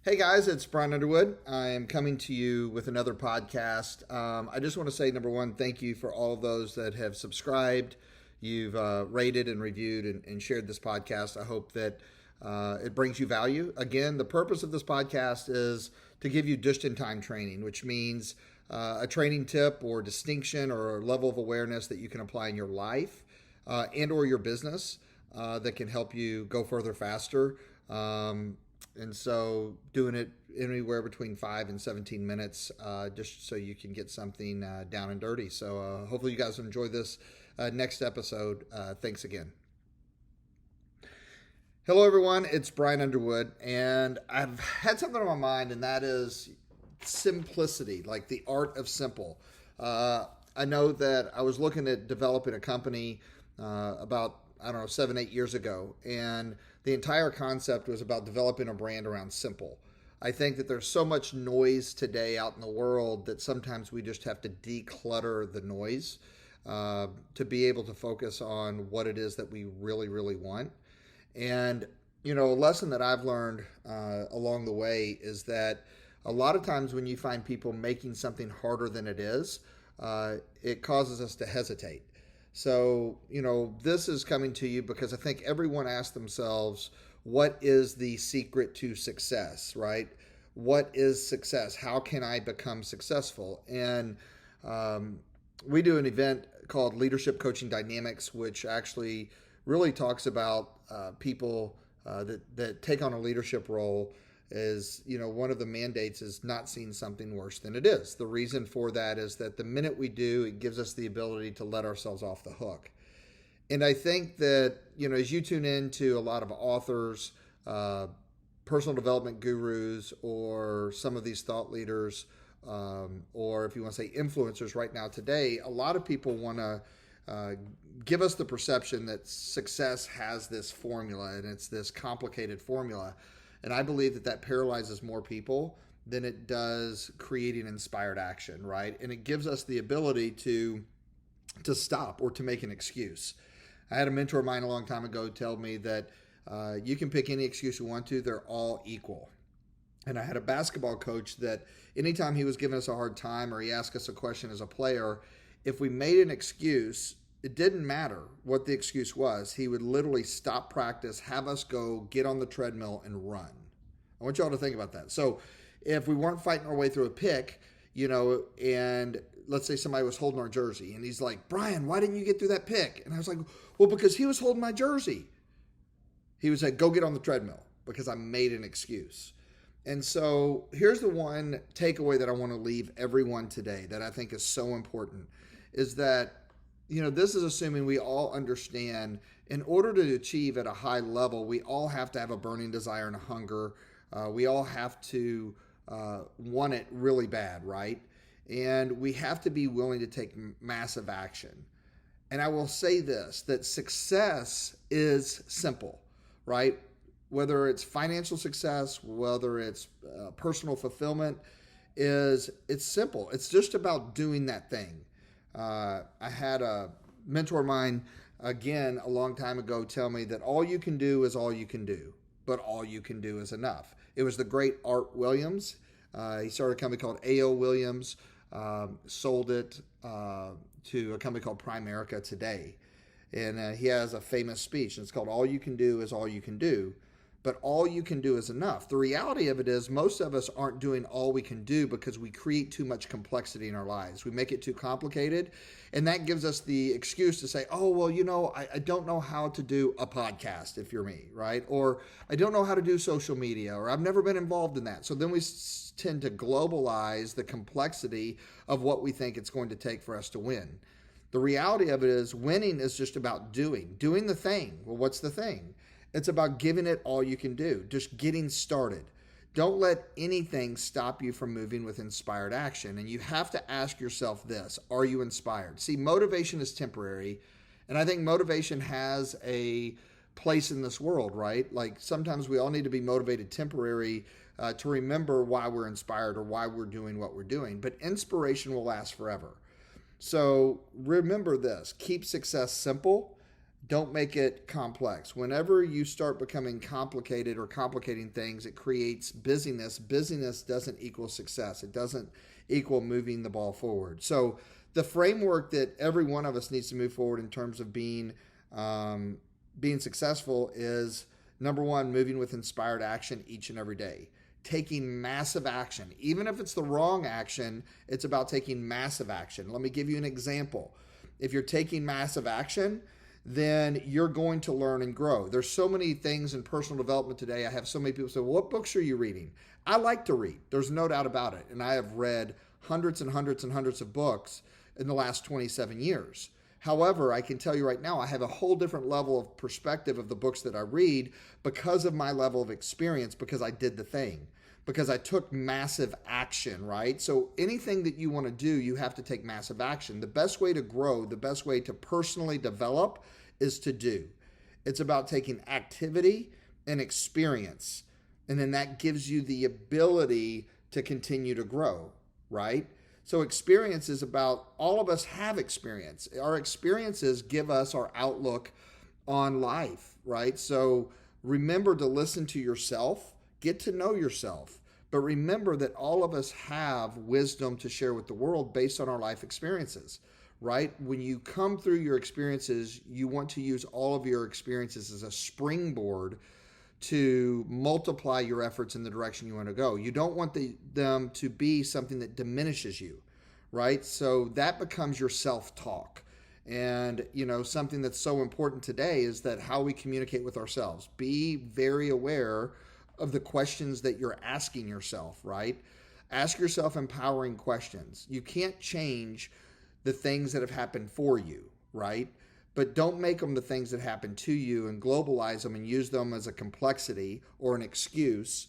Hey guys, it's Brian Underwood. I am coming to you with another podcast. I just want to say, number one, thank you for all of those that have subscribed. You've rated and reviewed and shared this podcast. I hope that it brings you value. Again, the purpose of this podcast is to give you just-in-time training, which means a training tip or distinction or a level of awareness that you can apply in your life and or your business that can help you go further faster. And so doing it anywhere between 5 and 17 minutes, just so you can get something down and dirty. So hopefully you guys enjoy this next episode. Thanks again. Hello, everyone. It's Brian Underwood, and I've had something on my mind, and that is simplicity, like the art of simple. I know that I was looking at developing a company about 7, 8 years ago. And the entire concept was about developing a brand around simple. I think that there's so much noise today out in the world that sometimes we just have to declutter the noise to be able to focus on what it is that we really, really want. And, a lesson that I've learned along the way is that a lot of times when you find people making something harder than it is, it causes us to hesitate. So, this is coming to you because I think everyone asks themselves, what is the secret to success, right? What is success? How can I become successful? And we do an event called Leadership Coaching Dynamics, which actually really talks about people that take on a leadership role. Is, one of the mandates is not seeing something worse than it is. The reason for that is that the minute we do, it gives us the ability to let ourselves off the hook. And I think that, as you tune into a lot of authors, personal development gurus, or some of these thought leaders, or if you want to say influencers right now today, a lot of people want to give us the perception that success has this formula and it's this complicated formula. And I believe that paralyzes more people than it does creating inspired action, right? And it gives us the ability to stop or to make an excuse. I had a mentor of mine a long time ago tell me that you can pick any excuse you want to, they're all equal. And I had a basketball coach that anytime he was giving us a hard time or he asked us a question as a player, if we made an excuse, it didn't matter what the excuse was. He would literally stop practice, have us go get on the treadmill and run. I want you all to think about that. So if we weren't fighting our way through a pick, and let's say somebody was holding our jersey and he's like, Brian, why didn't you get through that pick? And I was like, well, because he was holding my jersey. He was like, go get on the treadmill because I made an excuse. And so here's the one takeaway that I want to leave everyone today that I think is so important is that this is assuming we all understand in order to achieve at a high level, we all have to have a burning desire and a hunger. We all have to want it really bad, right? And we have to be willing to take massive action. And I will say this, that success is simple, right? Whether it's financial success, whether it's personal fulfillment, it's simple. It's just about doing that thing. I had a mentor of mine, again, a long time ago tell me that all you can do is all you can do, but all you can do is enough. It was the great Art Williams. He started a company called A.O. Williams, sold it to a company called Primerica today. And he has a famous speech, and it's called All You Can Do is All You Can Do. But all you can do is enough. The reality of it is most of us aren't doing all we can do because we create too much complexity in our lives. We make it too complicated, and that gives us the excuse to say, oh, well, I don't know how to do a podcast if you're me, right? Or I don't know how to do social media, or I've never been involved in that. So then we tend to globalize the complexity of what we think it's going to take for us to win. The reality of it is winning is just about doing the thing. Well, what's the thing? It's about giving it all you can do, just getting started. Don't let anything stop you from moving with inspired action. And you have to ask yourself this, are you inspired? See, motivation is temporary. And I think motivation has a place in this world, right? Like sometimes we all need to be motivated temporary to remember why we're inspired or why we're doing what we're doing. But inspiration will last forever. So remember this, keep success simple. Don't make it complex. Whenever you start becoming complicated or complicating things, it creates busyness. Busyness doesn't equal success. It doesn't equal moving the ball forward. So the framework that every one of us needs to move forward in terms of being successful is, number one, moving with inspired action each and every day. Taking massive action. Even if it's the wrong action, it's about taking massive action. Let me give you an example. If you're taking massive action, then you're going to learn and grow. There's so many things in personal development today. I have so many people say, well, what books are you reading? I like to read. There's no doubt about it. And I have read hundreds and hundreds and hundreds of books in the last 27 years. However, I can tell you right now, I have a whole different level of perspective of the books that I read because of my level of experience, because I did the thing, because I took massive action, right? So anything that you want to do, you have to take massive action. The best way to grow, the best way to personally develop is to do. It's about taking activity and experience. And then that gives you the ability to continue to grow, right? So experience is about, all of us have experience. Our experiences give us our outlook on life, right? So remember to listen to yourself, get to know yourself, but remember that all of us have wisdom to share with the world based on our life experiences, right? When you come through your experiences, you want to use all of your experiences as a springboard to multiply your efforts in the direction you want to go. You don't want them to be something that diminishes you, right? So that becomes your self-talk. And, something that's so important today is that how we communicate with ourselves. Be very aware of the questions that you're asking yourself, right? Ask yourself empowering questions. You can't change the things that have happened for you, right? But don't make them the things that happen to you and globalize them and use them as a complexity or an excuse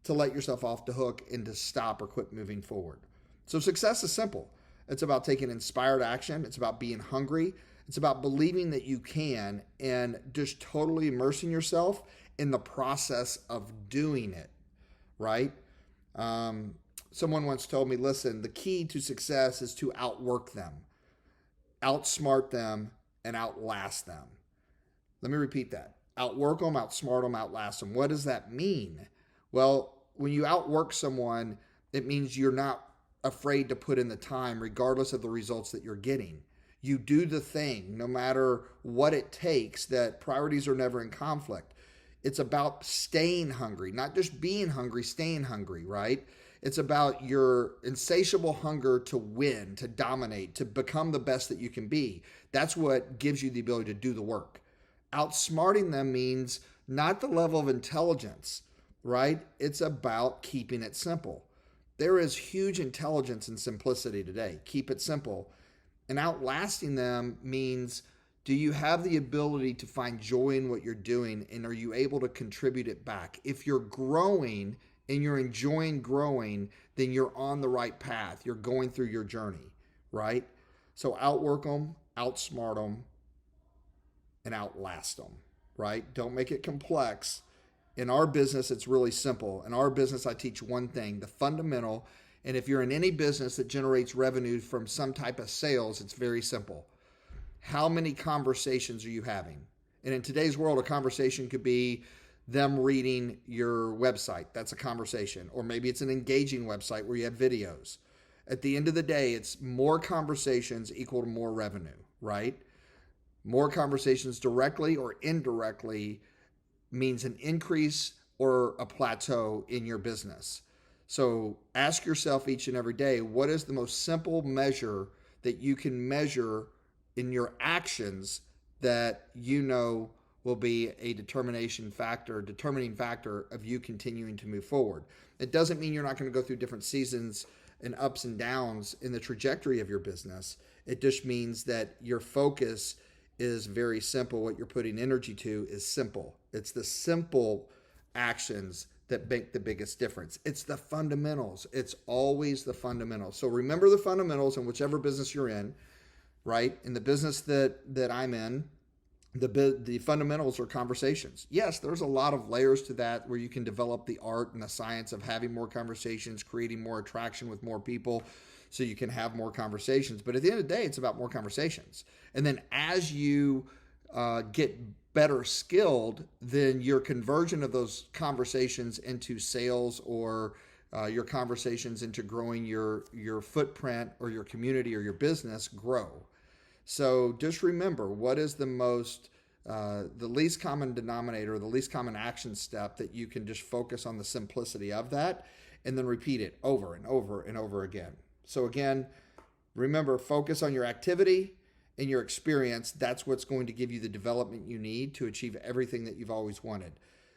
to let yourself off the hook and to stop or quit moving forward. So success is simple. It's about taking inspired action. It's about being hungry. It's about believing that you can and just totally immersing yourself in the process of doing it, right? Someone once told me, listen, the key to success is to outwork them, outsmart them, and outlast them. Let me repeat that. Outwork them, outsmart them, outlast them. What does that mean? Well, when you outwork someone, it means you're not afraid to put in the time regardless of the results that you're getting. You do the thing no matter what it takes, that priorities are never in conflict. It's about staying hungry, not just being hungry, staying hungry, right? It's about your insatiable hunger to win, to dominate, to become the best that you can be. That's what gives you the ability to do the work. Outsmarting them means not the level of intelligence, right? It's about keeping it simple. There is huge intelligence in simplicity today. Keep it simple. And outlasting them means, do you have the ability to find joy in what you're doing, and are you able to contribute it back? If you're growing and you're enjoying growing, then you're on the right path. You're going through your journey, right? So outwork them, outsmart them, and outlast them, right? Don't make it complex. In our business, it's really simple. In our business, I teach one thing, the fundamental. And if you're in any business that generates revenue from some type of sales, it's very simple. How many conversations are you having? And in today's world, a conversation could be them reading your website. That's a conversation. Or maybe it's an engaging website where you have videos. At the end of the day, it's more conversations equal to more revenue, right? More conversations directly or indirectly means an increase or a plateau in your business. So ask yourself each and every day, what is the most simple measure that you can measure in your actions that will be a determining factor of you continuing to move forward. It doesn't mean you're not going to go through different seasons and ups and downs in the trajectory of your business. It just means that your focus is very simple. What you're putting energy to is simple. It's the simple actions that make the biggest difference. It's the fundamentals. It's always the fundamentals. So remember the fundamentals in whichever business you're in, right? In the business that I'm in, the fundamentals are conversations. Yes, there's a lot of layers to that where you can develop the art and the science of having more conversations, creating more attraction with more people so you can have more conversations. But at the end of the day, it's about more conversations. And then as you get better skilled, then your conversion of those conversations into sales or your conversations into growing your footprint or your community or your business grow. So just remember, what is the least common denominator, the least common action step that you can just focus on the simplicity of that and then repeat it over and over and over again. So again, remember, focus on your activity and your experience. That's what's going to give you the development you need to achieve everything that you've always wanted.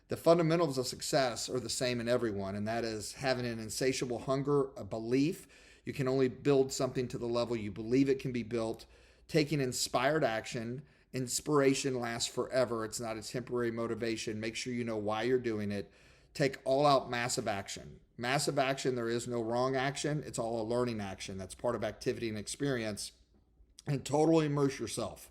The fundamentals of success are the same in everyone, and that is having an insatiable hunger, a belief. You can only build something to the level you believe it can be built, taking inspired action. Inspiration lasts forever. It's not a temporary motivation. Make sure you know why you're doing it. Take all out massive action. Massive action, there is no wrong action. It's all a learning action. That's part of activity and experience. And totally immerse yourself.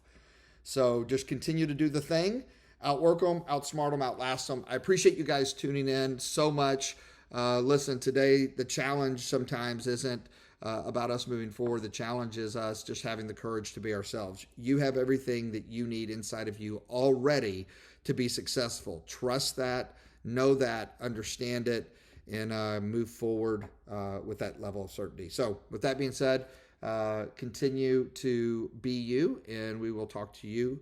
So just continue to do the thing. Outwork them, outsmart them, outlast them. I appreciate you guys tuning in so much. Listen, today the challenge sometimes isn't about us moving forward. The challenge is us just having the courage to be ourselves. You have everything that you need inside of you already to be successful. Trust that, know that, understand it, and move forward with that level of certainty. So with that being said, continue to be you, and we will talk to you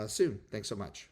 soon. Thanks so much.